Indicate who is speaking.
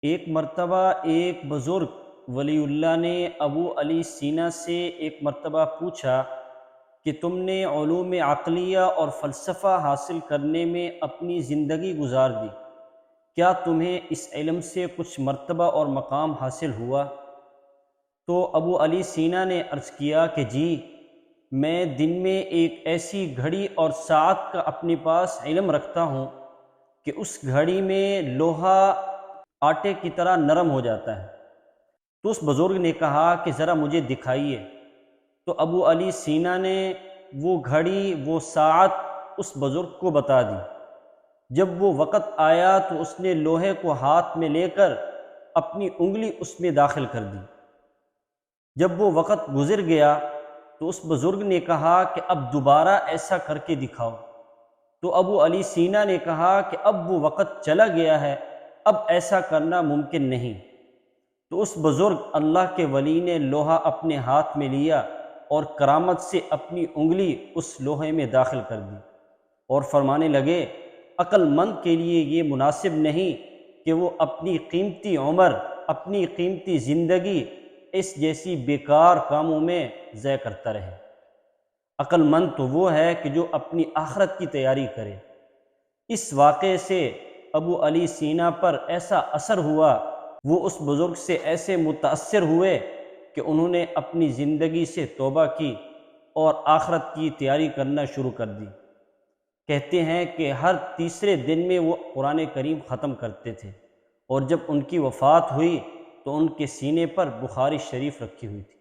Speaker 1: ایک مرتبہ ایک بزرگ ولی اللہ نے ابو علی سینا سے ایک مرتبہ پوچھا کہ تم نے علوم عقلیہ اور فلسفہ حاصل کرنے میں اپنی زندگی گزار دی، کیا تمہیں اس علم سے کچھ مرتبہ اور مقام حاصل ہوا؟ تو ابو علی سینا نے عرض کیا کہ جی، میں دن میں ایک ایسی گھڑی اور ساعت کا اپنے پاس علم رکھتا ہوں کہ اس گھڑی میں لوہا آٹے کی طرح نرم ہو جاتا ہے۔ تو اس بزرگ نے کہا کہ ذرا مجھے دکھائیے۔ تو ابو علی سینا نے وہ گھڑی، وہ ساعت اس بزرگ کو بتا دی۔ جب وہ وقت آیا تو اس نے لوہے کو ہاتھ میں لے کر اپنی انگلی اس میں داخل کر دی۔ جب وہ وقت گزر گیا تو اس بزرگ نے کہا کہ اب دوبارہ ایسا کر کے دکھاؤ۔ تو ابو علی سینا نے کہا کہ اب وہ وقت چلا گیا ہے، اب ایسا کرنا ممکن نہیں۔ تو اس بزرگ اللہ کے ولی نے لوہا اپنے ہاتھ میں لیا اور کرامت سے اپنی انگلی اس لوہے میں داخل کر دی اور فرمانے لگے، عقل مند کے لیے یہ مناسب نہیں کہ وہ اپنی قیمتی عمر، اپنی قیمتی زندگی اس جیسی بیکار کاموں میں ضائع کرتا رہے۔ عقل مند تو وہ ہے کہ جو اپنی آخرت کی تیاری کرے۔ اس واقعے سے ابو علی سینا پر ایسا اثر ہوا، وہ اس بزرگ سے ایسے متاثر ہوئے کہ انہوں نے اپنی زندگی سے توبہ کی اور آخرت کی تیاری کرنا شروع کر دی۔ کہتے ہیں کہ ہر تیسرے دن میں وہ قرآن کریم ختم کرتے تھے، اور جب ان کی وفات ہوئی تو ان کے سینے پر بخاری شریف رکھی ہوئی تھی۔